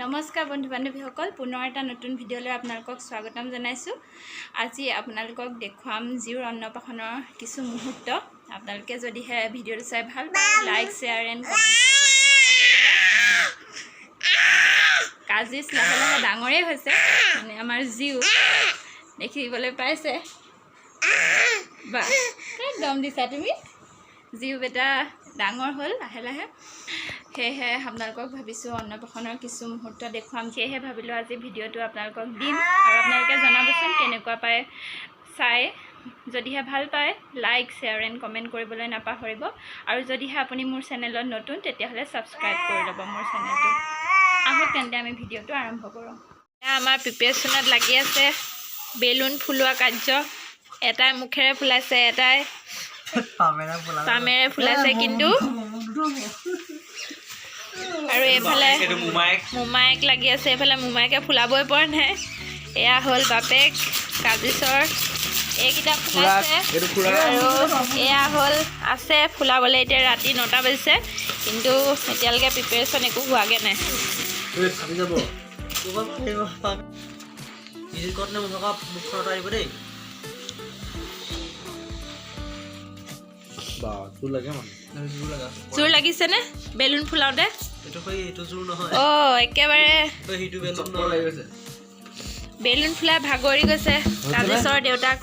নমস্কাৰ বন্ধু বান্ধৱীসকল পুনৰ এটা নতুন ভিডিঅ'লৈ আপোনালোকক স্বাগতম জনাইছোঁ। আজি আপোনালোকক দেখুৱাম জিউৰ অন্নপ্ৰাশনৰ কিছু মুহূৰ্ত। আপোনালোকে যদিহে ভিডিঅ'টো চাই ভাল পায় লাইক শ্বেয়াৰ এণ্ড কমেণ্ট কৰিবলৈ কাজিছ লাহে লাহে ডাঙৰেই হৈছে, মানে আমাৰ জিউ দেখিবলৈ পাইছে। বা একদম দিছা তুমি, জিউ বেটা ডাঙৰ হ'ল লাহে লাহে। সেয়েহে আপোনালোকক ভাবিছোঁ অন্নপ্ৰাশনৰ কিছু মুহূৰ্ত দেখুৱাম। সেয়েহে ভাবিলোঁ আজি ভিডিঅ'টো আপোনালোকক দিম আৰু আপোনালোকে জনাবচোন কেনেকুৱা পায় চাই। যদিহে ভাল পায় লাইক শ্বেয়াৰ এণ্ড কমেণ্ট কৰিবলৈ নাপাহৰিব, আৰু যদিহে আপুনি মোৰ চেনেলত নতুন তেতিয়াহ'লে ছাবস্ক্ৰাইব কৰি ল'ব মোৰ চেনেলটো। আহক তেন্তে আমি ভিডিঅ'টো আৰম্ভ কৰোঁ। এতিয়া আমাৰ প্ৰিপেৰেশ্যনত লাগি আছে বেলুন ফুলোৱা কাৰ্য। এটাই মুখেৰে ফুলাইছে, এটাই পামেৰে ফুলাইছে, কিন্তু আৰু এইফালে মোমায়েক লাগি আছে। এইফালে মোমায়েকে ফুলাবই পৰা নাই। এয়া হ'ল বাপেক কাজিছৰ, এইকেইটা ফুলাইছে আৰু এয়া হ'ল আছে ফুলাবলৈ। এতিয়া ৰাতি 9টা বাজিছে, কিন্তু এতিয়ালৈকে প্ৰিপেৰেশ্যন একো হোৱাগৈ নাই। জোৰ লাগিছেনে বেলুন ফুলাওঁতে? একেবাৰে বেলুন ফুলাই ভাগৰি গৈছে কাজিছৰ দেউতাক।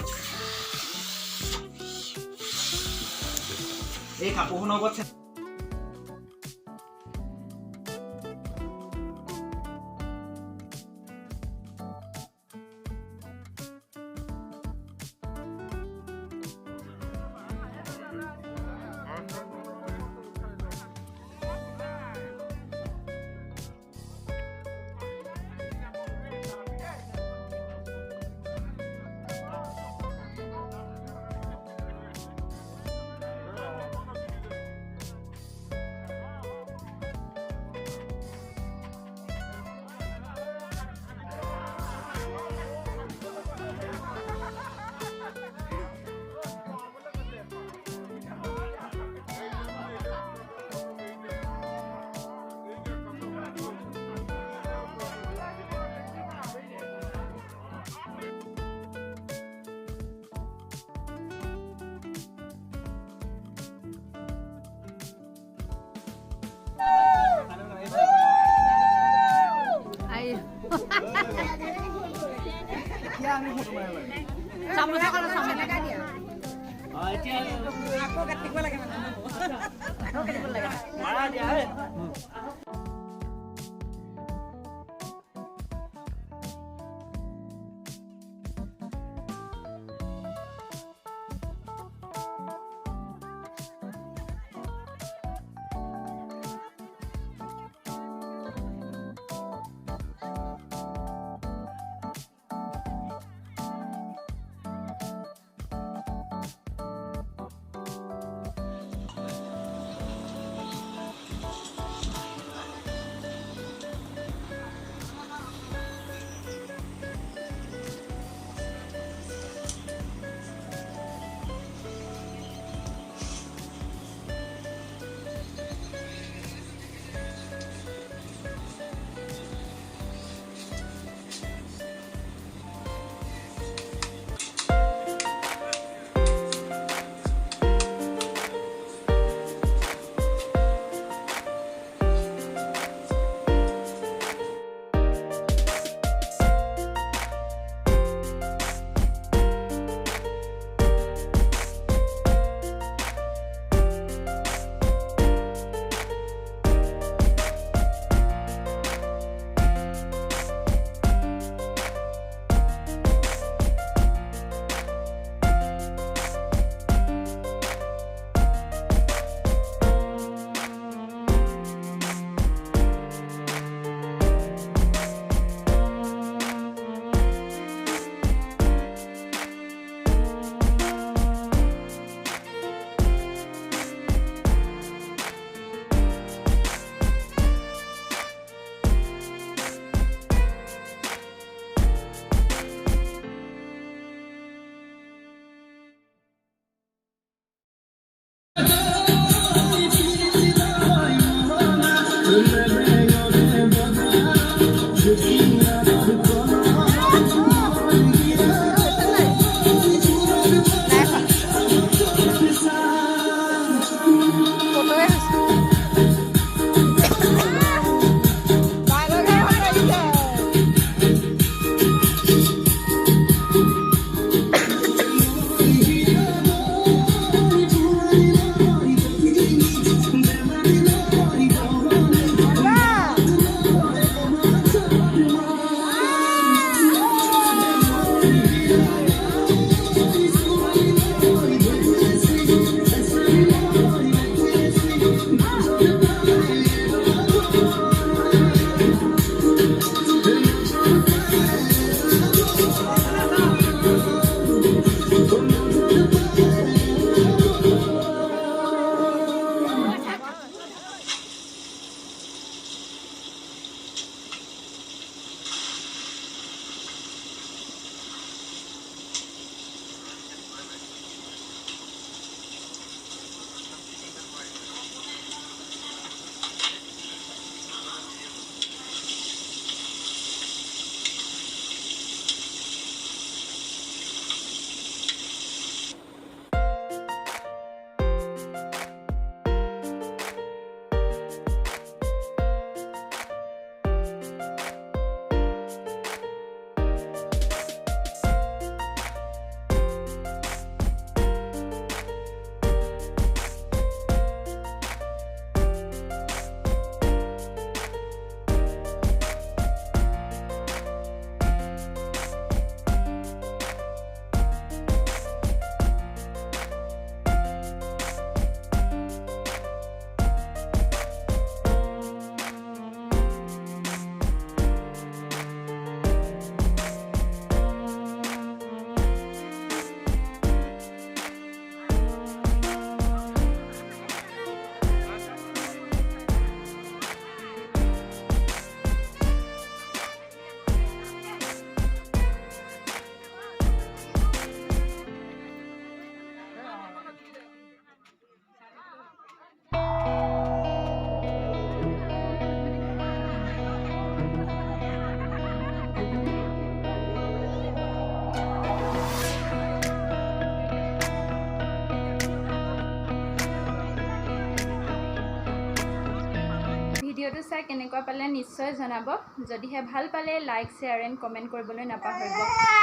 ভিডিঅ'টো চাই কেনেকুৱা পালে নিশ্চয় জনাব যদিহে ভাল পালে লাইক শ্বেয়াৰ এণ্ড কমেণ্ট কৰিবলৈ নাপাহৰিব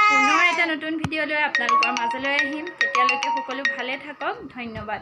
পুনৰ এটা নতুন ভিডিঅ' লৈ আপোনালোকৰ মাজলৈ আহিম তেতিয়ালৈকে সকলো ভালে থাকক ধন্যবাদ